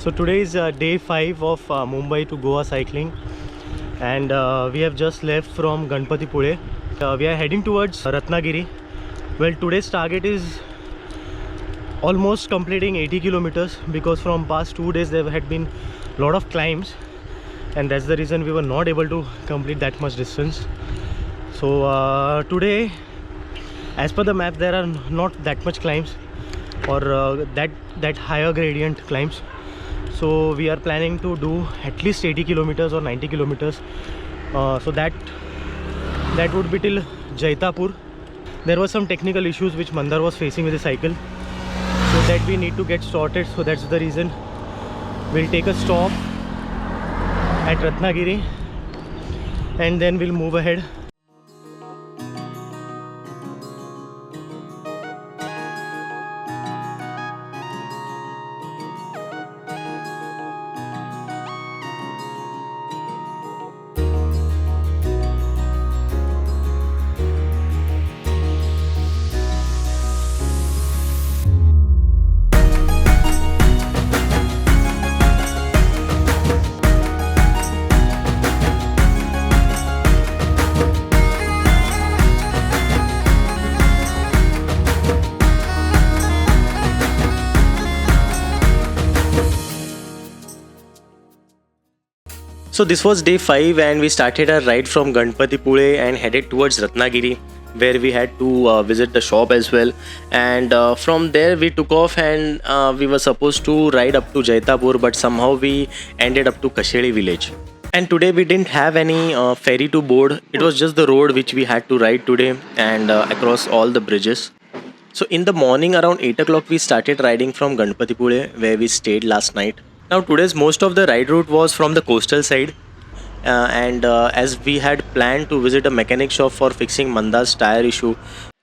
So today is day 5 of Mumbai to Goa cycling, and we have just left from Ganpatipule. We are heading towards Ratnagiri. Well, today's target is almost completing 80 kilometers because from past 2 days there had been a lot of climbs, and that's the reason we were not able to complete that much distance. So today, as per the map, there are not that much climbs or that higher gradient climbs. So we are planning to do at least 80 kilometers or 90 kilometers. So that would be till Jaitapur. There were some technical issues which Mandar was facing with the cycle, so that we need to get sorted. So that's the reason we'll take a stop at Ratnagiri and then we'll move ahead. So this was day 5 and we started our ride from Ganpatipule and headed towards Ratnagiri, where we had to visit the shop as well. And from there we took off and we were supposed to ride up to Jaitapur, but somehow we ended up to Kasheli village. And today we didn't have any ferry to board. It was just the road which we had to ride today, and across all the bridges. So in the morning around 8 o'clock we started riding from Ganpatipule, where we stayed last night. Now today's most of the ride route was from the coastal side, and as we had planned to visit a mechanic shop for fixing Mandar's tire issue,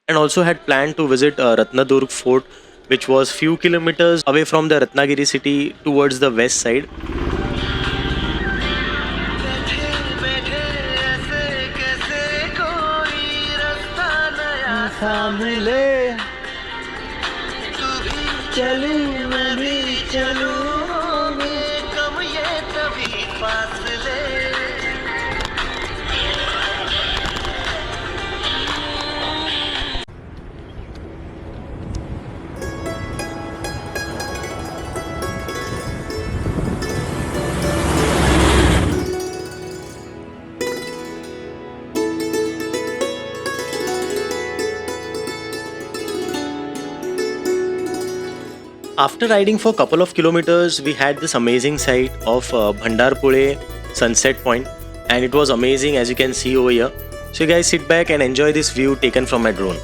and also had planned to visit Ratnadurg fort, which was few kilometers away from the Ratnagiri city towards the west side. After riding for a couple of kilometers, we had this amazing sight of Bhandarpule sunset point, and it was amazing, as you can see over here. So you guys sit back and enjoy this view taken from my drone.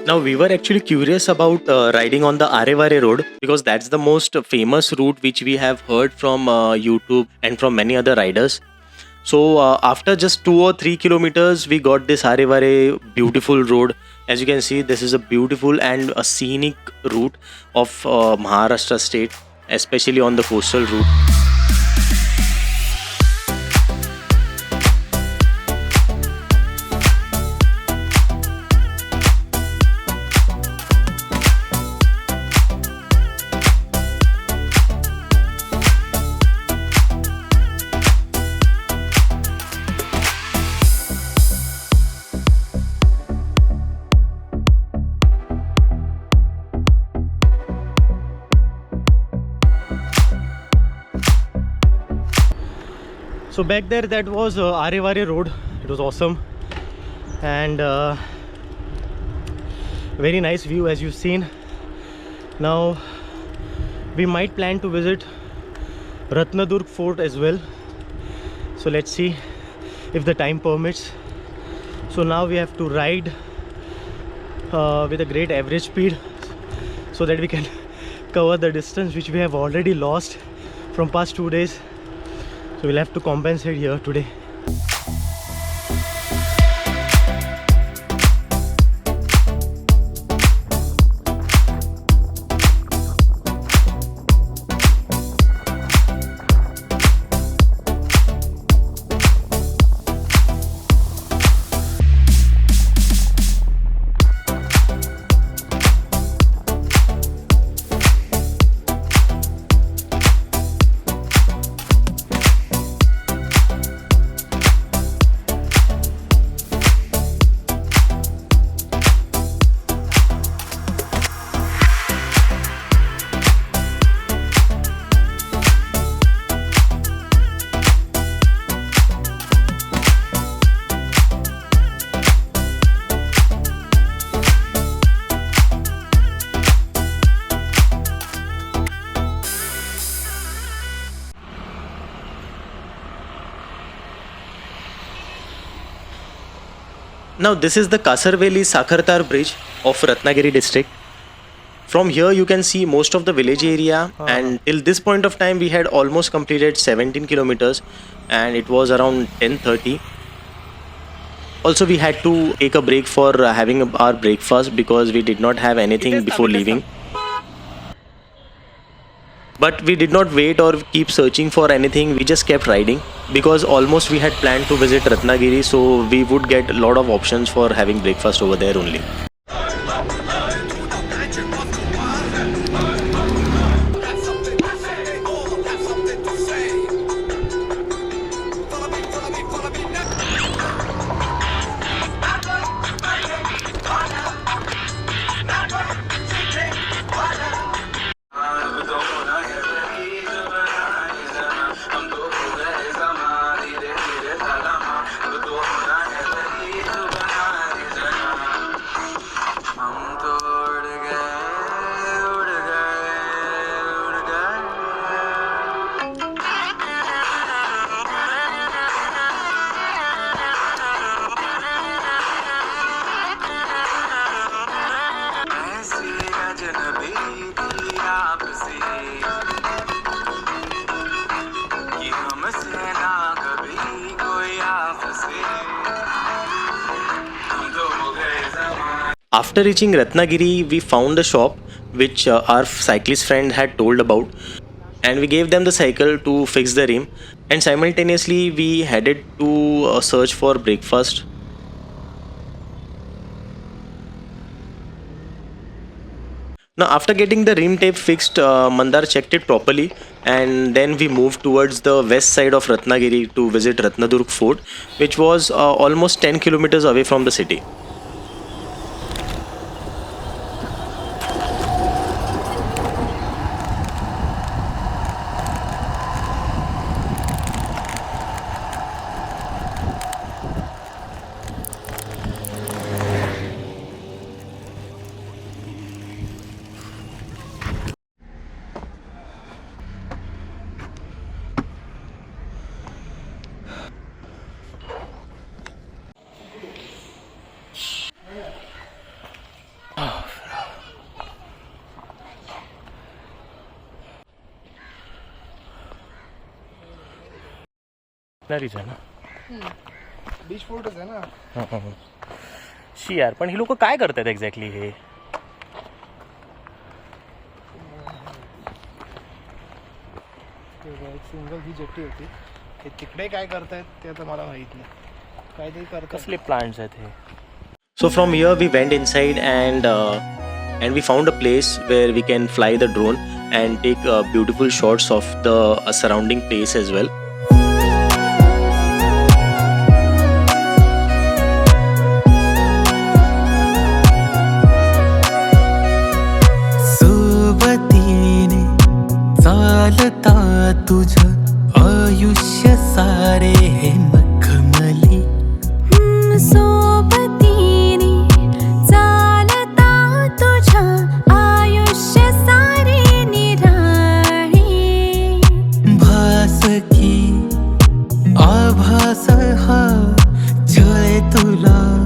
Now we were actually curious about riding on the Arevare road, because that's the most famous route which we have heard from YouTube and from many other riders. So after just 2 or 3 kilometers, we got this Arevare beautiful road. As you can see, this is a beautiful and a scenic route of Maharashtra state, especially on the coastal route. So back there, that was Arevare road. It was awesome, and very nice view as you've seen. Now we might plan to visit Ratnadurg fort as well. So let's see if the time permits. So now we have to ride with a great average speed so that we can cover the distance which we have already lost from past 2 days. So we'll have to compensate here today. Now this is the Kasarveli Sakhartar bridge of Ratnagiri district. From here you can see most of the village area, and till this point of time we had almost completed 17 kilometers and it was around 10:30. Also we had to take a break for having our breakfast because we did not have anything before leaving. But we did not wait or keep searching for anything, we just kept riding because almost we had planned to visit Ratnagiri, so we would get a lot of options for having breakfast over there only. After reaching Ratnagiri, we found a shop which our cyclist friend had told about, and we gave them the cycle to fix the rim, and simultaneously we headed to search for breakfast. Now after getting the rim tape fixed, Mandar checked it properly, and then we moved towards the west side of Ratnagiri to visit Ratnadurg Fort, which was almost 10 kilometers away from the city. है ना बीच फोर्टच आहे ना. She यार, पण ही लोक काय करतात exactly हे? एक सिंगल ही जेट्टी होती, हे तिकडे काय करतायत ते आता मला माहित नाही. काहीतरी करतात. कसले प्लांट्स आहेत हे? So from here we went inside and we found a place where we can fly the drone and take beautiful shots of the surrounding place as well. सोबतीने चालता तुझं आयुष्य सारे हे मखमली. सोबतीने चालता तुझ्या आयुष्य सारे निराळे. भास की आभास हा जय तुला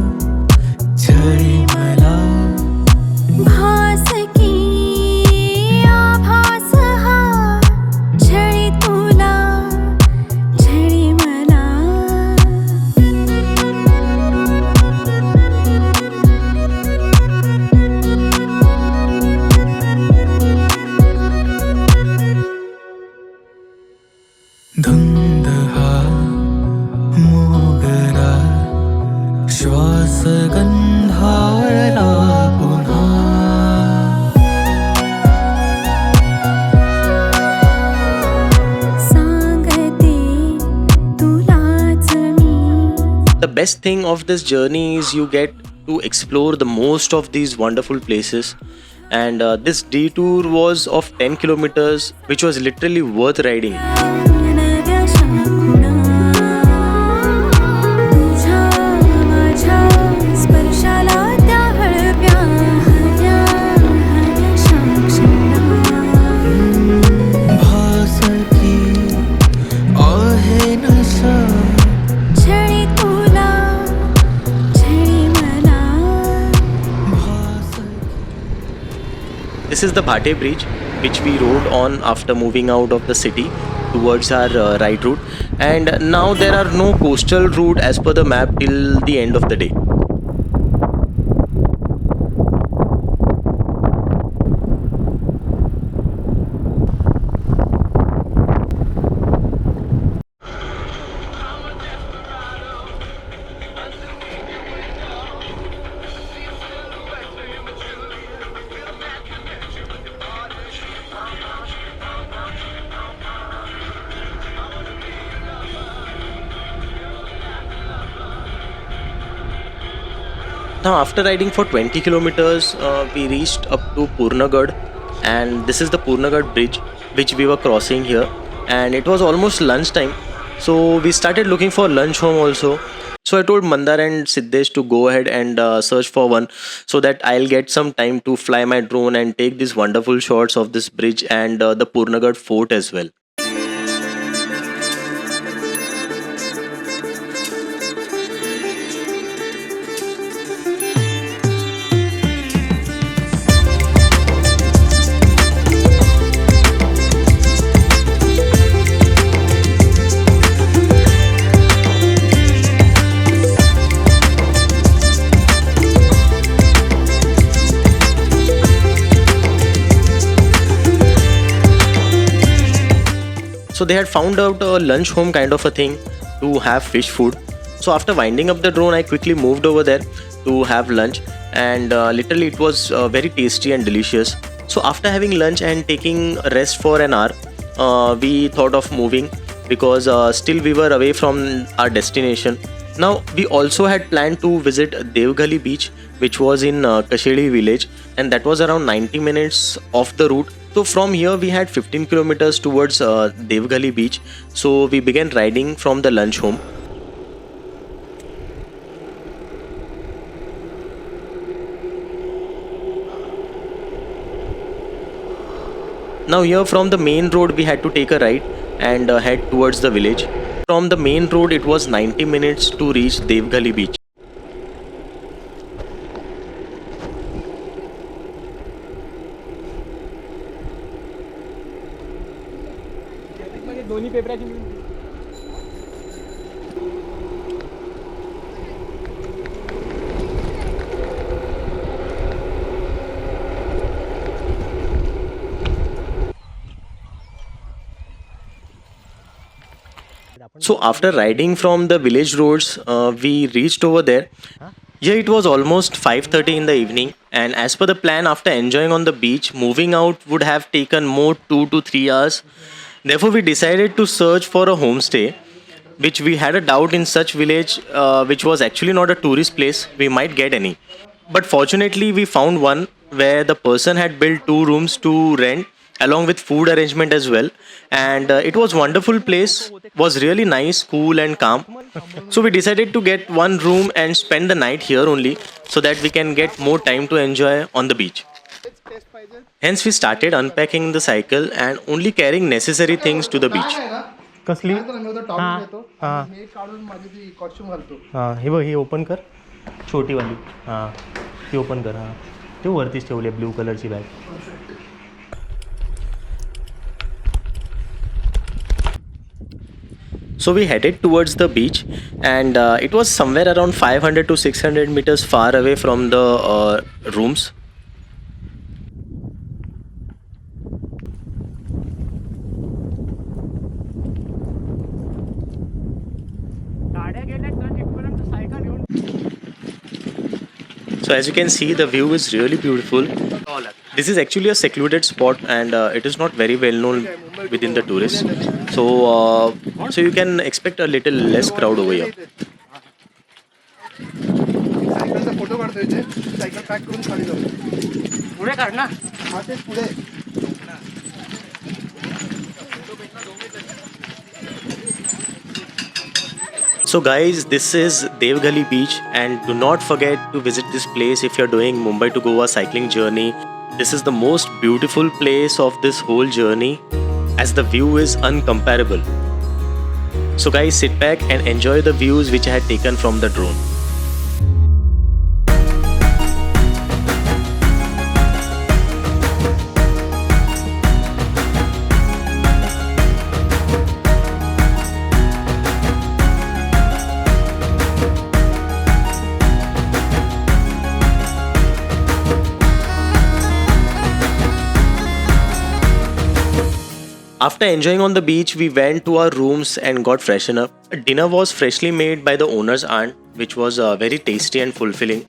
श्वास गंधारला पुन्हा सांगते तुलाच मी. The best thing of this journey is you get to explore the most of these wonderful places. And this detour was of 10 kilometers, which was literally worth riding. नव्या शाखुणा तुझ्या माझ्या स्पर्शाला त्या हळव्या हव्या हव्या साक्षीणा. भासती आहे नशा छळी तुला छळी मला. This is the Bhate Bridge, which we rode on after moving out of the city towards our ride route. And now there are no coastal route as per the map till the end of the day. Now after riding for 20 kilometers, we reached up to Purnagad, and this is the Purnagad bridge which we were crossing here, and it was almost lunchtime, so we started looking for lunch home also. So I told Mandar and Siddesh to go ahead and search for one, so that I'll get some time to fly my drone and take these wonderful shots of this bridge and the Purnagad fort as well. So they had found out a lunch home kind of a thing to have fish food. So after winding up the drone, I quickly moved over there to have lunch, and literally it was very tasty and delicious. So after having lunch and taking a rest for an hour, we thought of moving, because still we were away from our destination. Now we also had planned to visit Devgali beach, which was in Kashedi village, and that was around 90 minutes off the route. So from here we had 15 kilometers towards Devgali beach. So we began riding from the lunch home. Now here from the main road we had to take a right and head towards the village. From the main road it was 90 minutes to reach Devgali beach. दोन्ही पेपराची So after riding from the village roads, we reached over there. Here it was almost 5:30 in the evening, and as per the plan, after enjoying on the beach, moving out would have taken more 2 to 3 hours. Therefore, we decided to search for a homestay, which we had a doubt in such village, which was actually not a tourist place. We might get any, but fortunately, we found one where the person had built 2 rooms to rent, along with food arrangement as well. And it was wonderful place, was really nice, cool and calm. So we decided to get one room and spend the night here only, so that we can get more time to enjoy on the beach. Hence we started unpacking the cycle and only carrying necessary things to the beach. कसली हां हां हे काढून माझी ती costume घालतो. हां हे बघ, ही open कर, छोटीवाली. हां ती ओपन कर. हां ती वरतीच ठेवली आहे ब्ल्यू कलरची bag. So we headed towards the beach, and it was somewhere around 500 to 600 meters far away from the rooms. So as you can see, the view is really beautiful. This is actually a secluded spot, and it is not very well known within the tourists. So you can expect a little less crowd over here. सायकलचा photo काढतोय इथे. Cycle pack करून खाली जाऊ. पुढे काढ ना. हा तेच पुढे. So guys, this is Devgali beach, and do not forget to visit this place if you're doing Mumbai to Goa cycling journey. This is the most beautiful place of this whole journey, as the view is uncomparable. So guys, sit back and enjoy the views which I had taken from the drone. After enjoying on the beach, we went to our rooms and got freshened up. Dinner was freshly made by the owner's aunt, which was very tasty and fulfilling.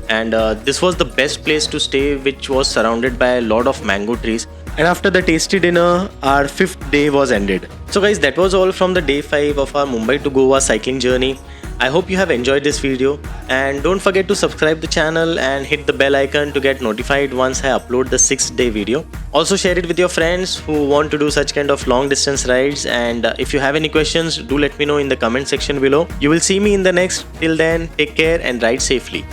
And this was the best place to stay, which was surrounded by a lot of mango trees. And after the tasty dinner, our 5th day was ended. So guys, that was all from the day 5 of our Mumbai to Goa cycling journey. I hope you have enjoyed this video, and don't forget to subscribe the channel and hit the bell icon to get notified once I upload the 6th day video. Also share it with your friends who want to do such kind of long distance rides, and if you have any questions, do let me know in the comment section below. You will see me in the next. Till then, take care and ride safely.